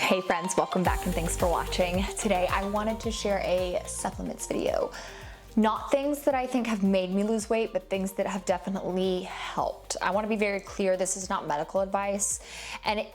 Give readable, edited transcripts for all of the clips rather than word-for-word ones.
Hey friends, welcome back and thanks for watching. Today I wanted to share a supplements video. Not things that I think have made me lose weight, but things that have definitely helped. I want to be very clear, this is not medical advice, and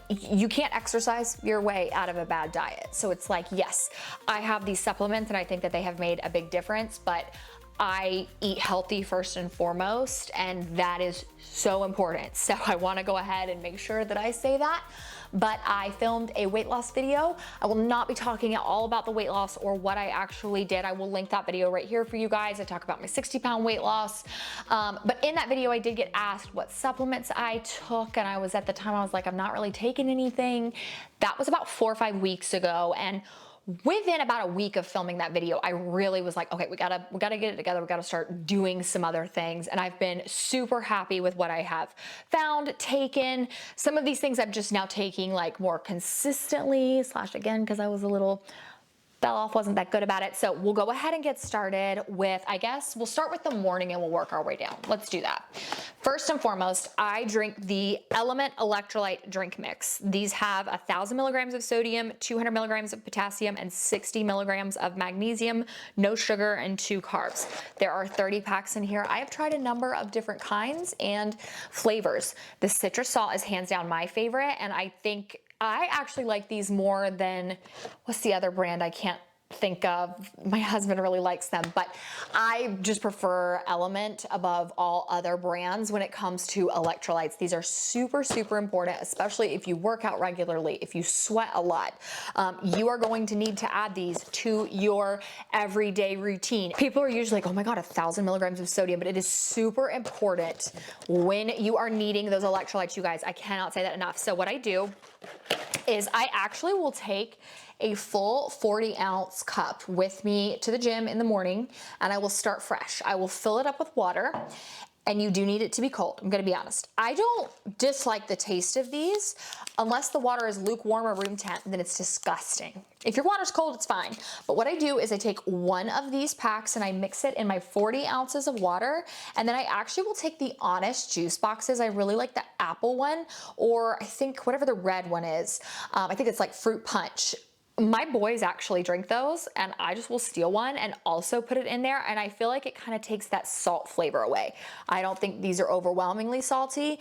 you can't exercise your way out of a bad diet. So it's like, yes, I have these supplements and I think that they have made a big difference, but I eat healthy first and foremost, and that is so important. So I want to go ahead and make sure that I say that. But I filmed a weight loss video. I will not be talking at all about the weight loss or what I actually did. I will link that video right here for you guys. I talk about my 60-pound weight loss. But in that video, I did get asked what supplements I took. And I was at the time, I was like, I'm not really taking anything. That was about 4 or 5 weeks ago. And within about a week of filming that video, I really was like, okay, we gotta get it together. We gotta start doing some other things. And I've been super happy with what I have found, taken. Some of these things I'm just now taking like more consistently, / again, because I was a little fell off, wasn't that good about it. So we'll go ahead and get started with, I guess, we'll start with the morning and we'll work our way down. Let's do that. First and foremost, I drink the Element Electrolyte Drink Mix. These have 1,000 milligrams of sodium, 200 milligrams of potassium, and 60 milligrams of magnesium, no sugar, and 2 carbs. There are 30 packs in here. I have tried a number of different kinds and flavors. The citrus salt is hands down my favorite, and I think I actually like these more than, what's the other brand I can't think of? My husband really likes them, but I just prefer Element above all other brands when it comes to electrolytes. These are super, super important, especially if you work out regularly, if you sweat a lot. You are going to need to add these to your everyday routine. People are usually like, oh my God, 1,000 milligrams of sodium, but it is super important when you are needing those electrolytes, you guys. I cannot say that enough. So what I do is I actually will take a full 40-ounce cup with me to the gym in the morning, and I will start fresh. I will fill it up with water, and you do need it to be cold. I'm gonna be honest. I don't dislike the taste of these unless the water is lukewarm or room temp, then it's disgusting. If your water's cold, it's fine. But what I do is I take one of these packs and I mix it in my 40 ounces of water, and then I actually will take the Honest juice boxes. I really like the apple one, or I think whatever the red one is. I think it's like fruit punch. My boys actually drink those, and I just will steal one and also put it in there, and I feel like it kind of takes that salt flavor away. I don't think these are overwhelmingly salty,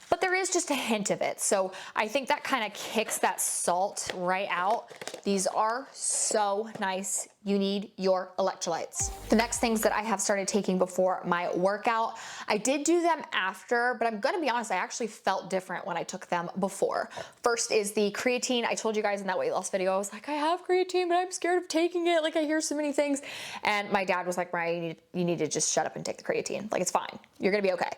but there is just a hint of it. So I think that kind of kicks that salt right out. These are so nice. You need your electrolytes. The next things that I have started taking before my workout, I did do them after, but I'm gonna be honest, I actually felt different when I took them before. First is the creatine. I told you guys in that weight loss video, I was like, I have creatine, but I'm scared of taking it. Like, I hear so many things. And my dad was like, Moriah, you need to just shut up and take the creatine. Like, it's fine. You're gonna be okay.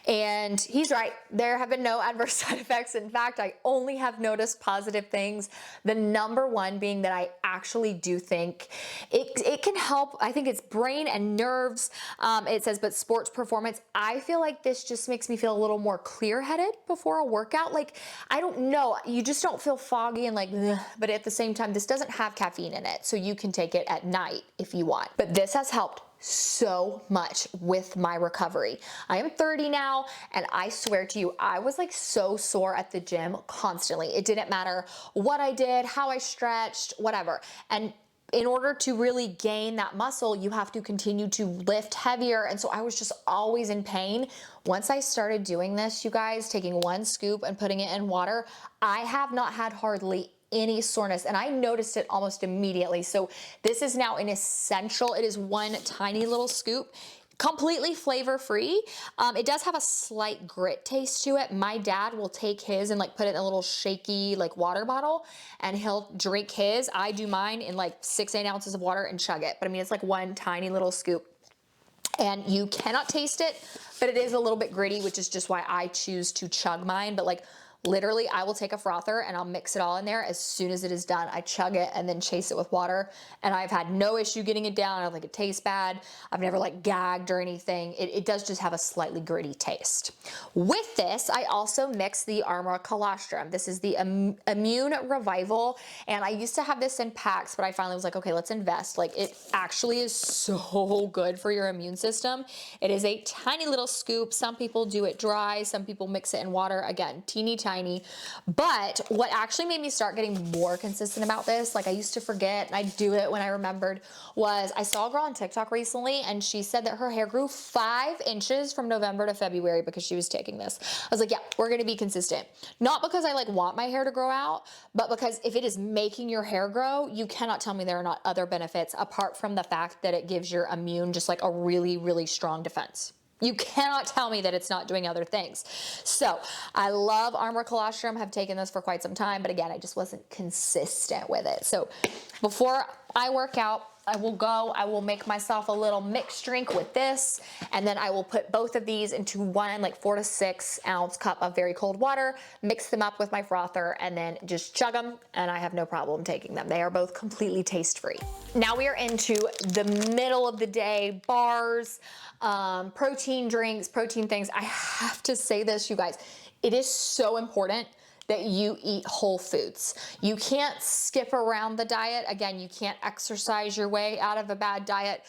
And he's right. There have been no adverse side effects. In fact, I only have noticed positive things. The number one being that I actually do think it can help. I think it's brain and nerves. It says, but sports performance. I feel like this just makes me feel a little more clear-headed before a workout. Like, I don't know, you just don't feel foggy and like, ugh. But at the same time, this doesn't have caffeine in it, so you can take it at night if you want. But this has helped so much with my recovery. I am 30 now, and I swear to you, I was like so sore at the gym constantly. It didn't matter what I did, how I stretched, whatever. And in order to really gain that muscle, you have to continue to lift heavier. And so I was just always in pain. Once I started doing this, you guys, taking one scoop and putting it in water, I have not had hardly any soreness, and I noticed it almost immediately. So this is now an essential. It is one tiny little scoop, completely flavor free. It does have a slight grit taste to it. My dad will take his and like put it in a little shaky like water bottle, and he'll drink his. I do mine in like 6-8 ounces of water and chug it. But I mean, it's like one tiny little scoop, and you cannot taste it, but it is a little bit gritty, which is just why I choose to chug mine. But like, literally, I will take a frother and I'll mix it all in there. As soon as it is done, I chug it and then chase it with water. And I've had no issue getting it down. I don't think it tastes bad. I've never like gagged or anything. It does just have a slightly gritty taste. With this, I also mix the Armor Colostrum. This is the Immune Revival. And I used to have this in packs, but I finally was like, okay, let's invest. Like, it actually is so good for your immune system. It is a tiny little scoop. Some people do it dry. Some people mix it in water. Again, teeny tiny. tiny. But what actually made me start getting more consistent about this, like I used to forget and I'd do it when I remembered, was I saw a girl on TikTok recently and she said that her hair grew 5 inches from November to February because she was taking this. I was like, yeah, we're gonna be consistent. Not because I like want my hair to grow out, but because if it is making your hair grow, you cannot tell me there are not other benefits apart from the fact that it gives your immune just like a really, really strong defense. You cannot tell me that it's not doing other things. So I love Armor Colostrum, have taken this for quite some time, but again, I just wasn't consistent with it. So before I work out, I will make myself a little mixed drink with this, and then I will put both of these into one like 4 to 6 ounce cup of very cold water, mix them up with my frother, and then just chug them, and I have no problem taking them. They are both completely taste-free. Now we are into the middle of the day bars, protein drinks, protein things. I have to say this, you guys, it is so important that you eat whole foods. You can't skip around the diet. Again, you can't exercise your way out of a bad diet.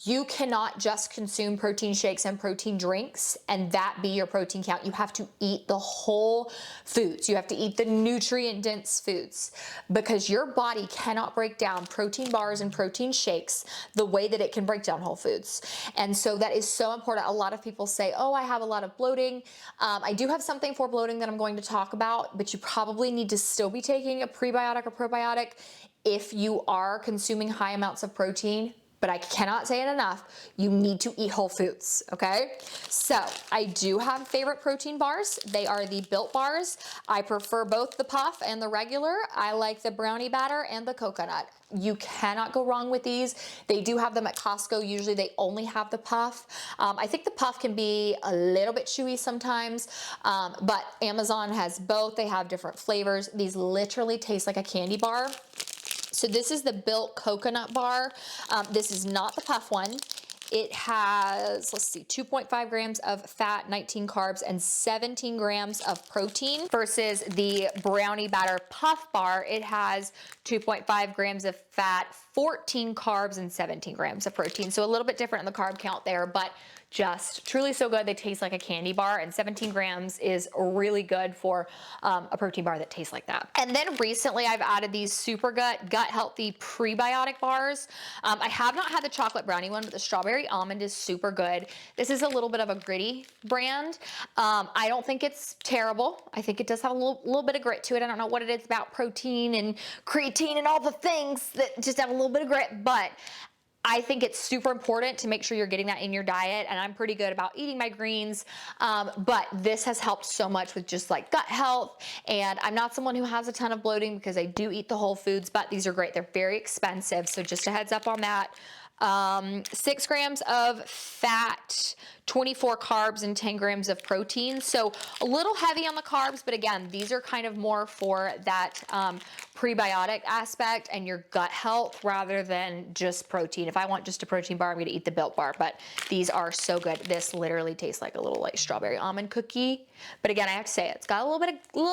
You cannot just consume protein shakes and protein drinks and that be your protein count. You have to eat the whole foods. You have to eat the nutrient-dense foods because your body cannot break down protein bars and protein shakes the way that it can break down whole foods. And so that is so important. A lot of people say, oh, I have a lot of bloating. I do have something for bloating that I'm going to talk about, but you probably need to still be taking a prebiotic or probiotic if you are consuming high amounts of protein. But I cannot say it enough, you need to eat whole foods, okay? So I do have favorite protein bars. They are the Built bars. I prefer both the puff and the regular. I like the brownie batter and the coconut. You cannot go wrong with these. They do have them at Costco. Usually they only have the puff. I think the puff can be a little bit chewy sometimes, but Amazon has both. They have different flavors. These literally taste like a candy bar. So this is the Built coconut bar. This is not the puff one. It has, let's see, 2.5 grams of fat, 19 carbs, and 17 grams of protein versus the brownie batter puff bar. It has 2.5 grams of fat, 14 carbs, and 17 grams of protein. So a little bit different in the carb count there, but just truly so good. They taste like a candy bar, and 17 grams is really good for a protein bar that tastes like that. And then recently I've added these Supergut Gut Healthy prebiotic bars. I have not had the chocolate brownie one, but the strawberry almond is super good. This is a little bit of a gritty brand. I don't think it's terrible. I think it does have a little bit of grit to it. I don't know what it is about protein and creatine and all the things that just have a little bit of grit, but I think it's super important to make sure you're getting that in your diet, and I'm pretty good about eating my greens, but this has helped so much with just like gut health, and I'm not someone who has a ton of bloating because I do eat the whole foods, but these are great. They're very expensive, so just a heads up on that. 6 grams of fat, 24 carbs, and 10 grams of protein. So a little heavy on the carbs, but again, these are kind of more for that prebiotic aspect and your gut health rather than just protein. If I want just a protein bar, I'm gonna eat the Built bar, but these are so good. This literally tastes like a little like strawberry almond cookie. But again, I have to say it's got a little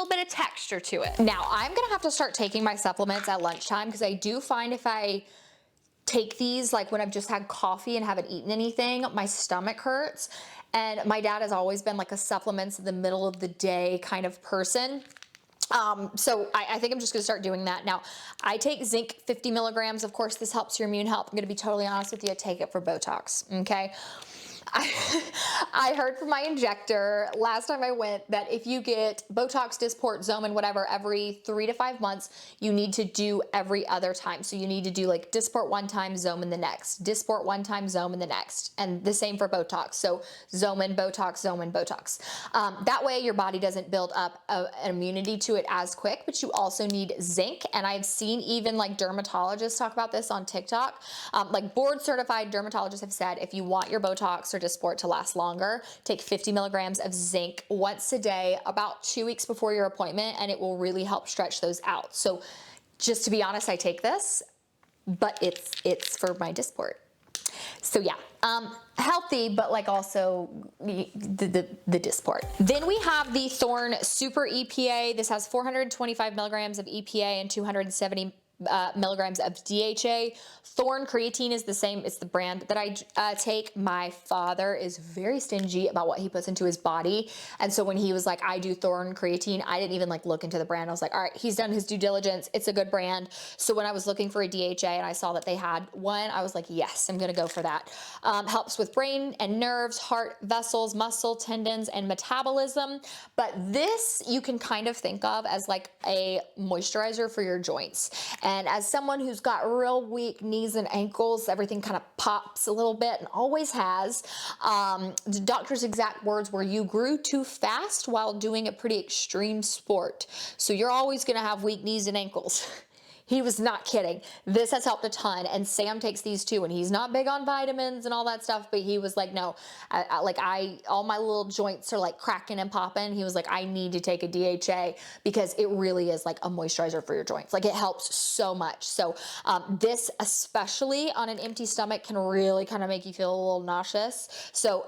bit of texture to it. Now I'm gonna have to start taking my supplements at lunchtime because I do find if I take these like when I've just had coffee and haven't eaten anything, my stomach hurts. And my dad has always been like a supplements in the middle of the day kind of person. So I think I'm just gonna start doing that. Now, I take zinc 50 milligrams. Of course, this helps your immune health. I'm gonna be totally honest with you, I take it for Botox, okay? I heard from my injector last time I went that if you get Botox, Dysport, Zomin, whatever, every 3 to 5 months, you need to do every other time. So you need to do like Dysport one time, Zomin the next, Dysport one time, Zomin the next, and the same for Botox. So Zomin, Botox, Zomin, Botox. That way your body doesn't build up an immunity to it as quick, but you also need zinc. And I've seen even like dermatologists talk about this on TikTok. Like board certified dermatologists have said, if you want your Botox or Dysport to last longer, take 50 milligrams of zinc once a day, about 2 weeks before your appointment, and it will really help stretch those out. So just to be honest, I take this, but it's for my Dysport. So yeah, healthy, but like also the Dysport. Then we have the Thorne Super EPA. This has 425 milligrams of EPA and 270 milligrams of DHA. Thorn creatine is the same. It's the brand that I take. My father is very stingy about what he puts into his body. And so when he was like, I do Thorn creatine, I didn't even like look into the brand. I was like, all right, he's done his due diligence. It's a good brand. So when I was looking for a DHA and I saw that they had one, I was like, yes, I'm going to go for that. Helps with brain and nerves, heart, vessels, muscle, tendons, and metabolism. But this you can kind of think of as like a moisturizer for your joints. And as someone who's got real weak knees and ankles, everything kind of pops a little bit and always has. The doctor's exact words were, you grew too fast while doing a pretty extreme sport. So you're always going to have weak knees and ankles. He was not kidding. This has helped a ton. And Sam takes these too, and he's not big on vitamins and all that stuff, but he was like, no, all my little joints are like cracking and popping. He was like, I need to take a DHA because it really is like a moisturizer for your joints. Like, it helps so much. So this, especially on an empty stomach, can really kind of make you feel a little nauseous. So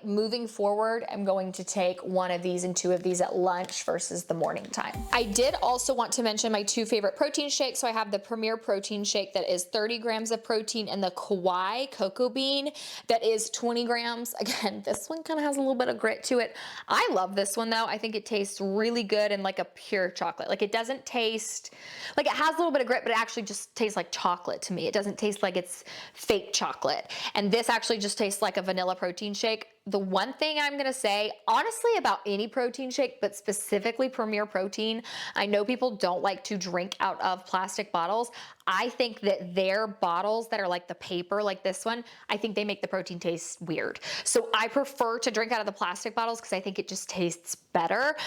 moving forward, I'm going to take one of these and two of these at lunch versus the morning time. I did also want to mention my two favorite protein shakes. So I have the Premier Protein Shake that is 30 grams of protein, and the Kauai Cocoa Bean that is 20 grams. Again, this one kind of has a little bit of grit to it. I love this one though. I think it tastes really good and like a pure chocolate. Like, it doesn't taste, like, it has a little bit of grit, but it actually just tastes like chocolate to me. It doesn't taste like it's fake chocolate. And this actually just tastes like a vanilla protein shake. The one thing I'm gonna say, honestly, about any protein shake, but specifically Premier Protein, I know people don't like to drink out of plastic bottles. I think that their bottles that are like the paper, like this one, I think they make the protein taste weird. So I prefer to drink out of the plastic bottles because I think it just tastes better.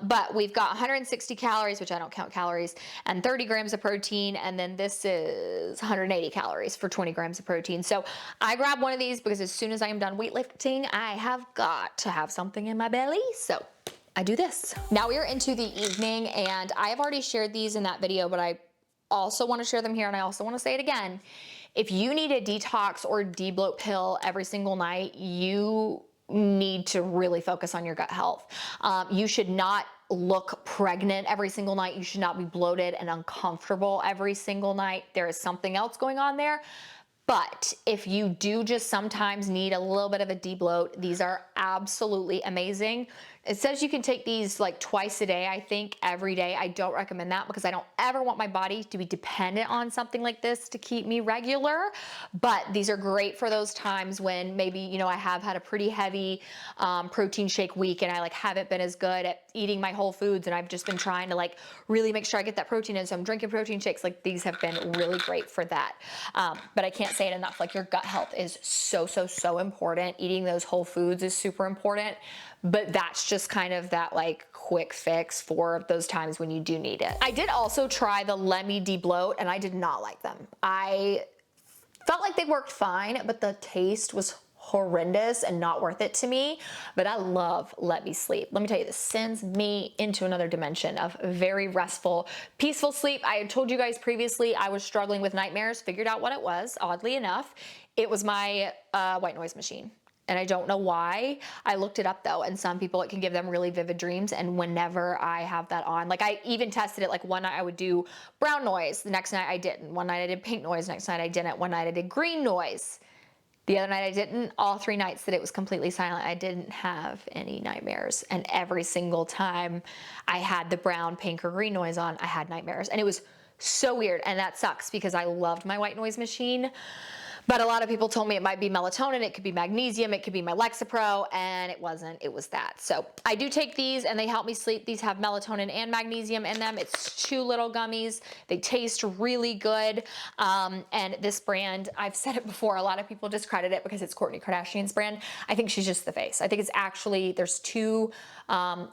But we've got 160 calories, which I don't count calories, and 30 grams of protein. And then this is 180 calories for 20 grams of protein. So I grab one of these because as soon as I am done weightlifting, I have got to have something in my belly. So I do this. Now we are into the evening, and I have already shared these in that video, but I also want to share them here, and I also want to say it again. If you need a detox or de-bloat pill every single night, you need to really focus on your gut health. You should not look pregnant every single night. You should not be bloated and uncomfortable every single night. There is something else going on there. But if you do just sometimes need a little bit of a de-bloat, these are absolutely amazing. It says you can take these like twice a day, I think, every day. I don't recommend that because I don't ever want my body to be dependent on something like this to keep me regular. But these are great for those times when maybe, you know, I have had a pretty heavy protein shake week and I like haven't been as good at eating my whole foods, and I've just been trying to like really make sure I get that protein in. So I'm drinking protein shakes. Like, these have been really great for that. But I can't say it enough. Like, your gut health is so important. Eating those whole foods is super important. But that's just kind of that like quick fix for those times when you do need it. I did also try the Lemmy De-Bloat, and I did not like them. I felt like they worked fine, but the taste was horrendous and not worth it to me. But I love Let Me Sleep. Let me tell you, this sends me into another dimension of very restful, peaceful sleep. I had told you guys previously I was struggling with nightmares, figured out what it was, oddly enough. It was my white noise machine. And I don't know why. I looked it up though, and some people, it can give them really vivid dreams. And whenever I have that on, like, I even tested it, like one night I would do brown noise, the next night I didn't. One night I did pink noise, next night I didn't. One night I did green noise. The other night I didn't. All 3 nights that it was completely silent, I didn't have any nightmares. And every single time I had the brown, pink, or green noise on, I had nightmares. And it was so weird. And that sucks because I loved my white noise machine. But a lot of people told me it might be melatonin, it could be magnesium, it could be my Lexapro, and it wasn't, it was that. So I do take these and they help me sleep. These have melatonin and magnesium in them. It's 2 little gummies. They taste really good. And this brand, I've said it before, a lot of people discredit it because it's Kourtney Kardashian's brand. I think she's just the face. I think it's actually, there's 2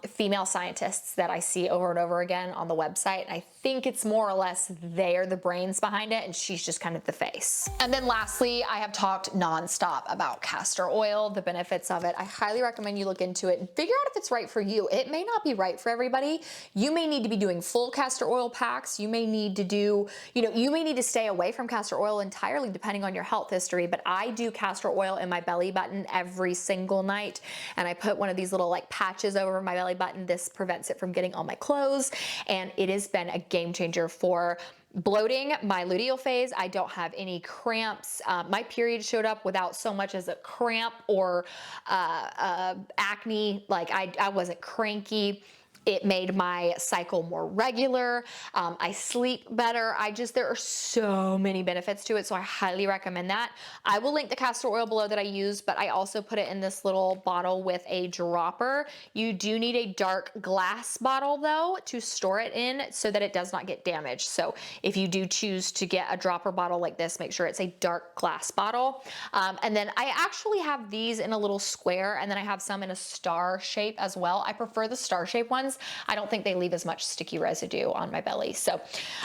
female scientists that I see over and over again on the website. And I think it's more or less they're the brains behind it, and she's just kind of the face. And then lastly, I have talked nonstop about castor oil, the benefits of it. I highly recommend you look into it and figure out if it's right for you. It may not be right for everybody. You may need to be doing full castor oil packs. You may need to do, you may need to stay away from castor oil entirely depending on your health history. But I do castor oil in my belly button every single night. And I put one of these little like patches over my belly button. This prevents it from getting on my clothes. And it has been a game changer for bloating, my luteal phase. I don't have any cramps. My period showed up without so much as a cramp or acne. Like I wasn't cranky. It made my cycle more regular. I sleep better. There are so many benefits to it, so I highly recommend that. I will link the castor oil below that I use, but I also put it in this little bottle with a dropper. You do need a dark glass bottle though to store it in so that it does not get damaged. So if you do choose to get a dropper bottle like this, make sure it's a dark glass bottle. And then I actually have these in a little square, and then I have some in a star shape as well. I prefer the star shape ones. I don't think they leave as much sticky residue on my belly. So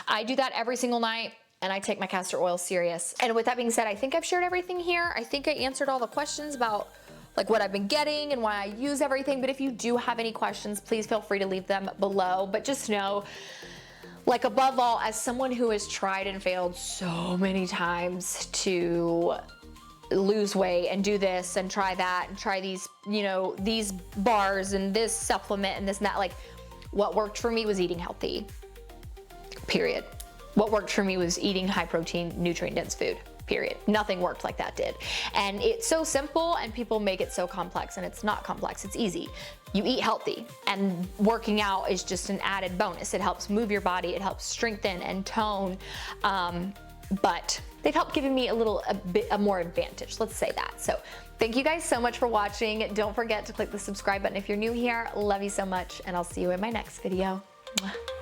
I do that every single night, and I take my castor oil serious. And with that being said, I think I've shared everything here. I think I answered all the questions about like what I've been getting and why I use everything. But if you do have any questions, please feel free to leave them below. But just know, like above all, as someone who has tried and failed so many times to lose weight and do this and try that and try these, you know, these bars and this supplement and this and that, like what worked for me was eating healthy, period. What worked for me was eating high protein, nutrient dense food, period. Nothing worked like that did. And it's so simple and people make it so complex, and it's not complex, it's easy. You eat healthy, and working out is just an added bonus. It helps move your body, it helps strengthen and tone, but they've helped giving me a bit more advantage, let's say that. So thank you guys so much for watching. Don't forget to click the subscribe button if you're new here. Love you so much, and I'll see you in my next video. Mwah.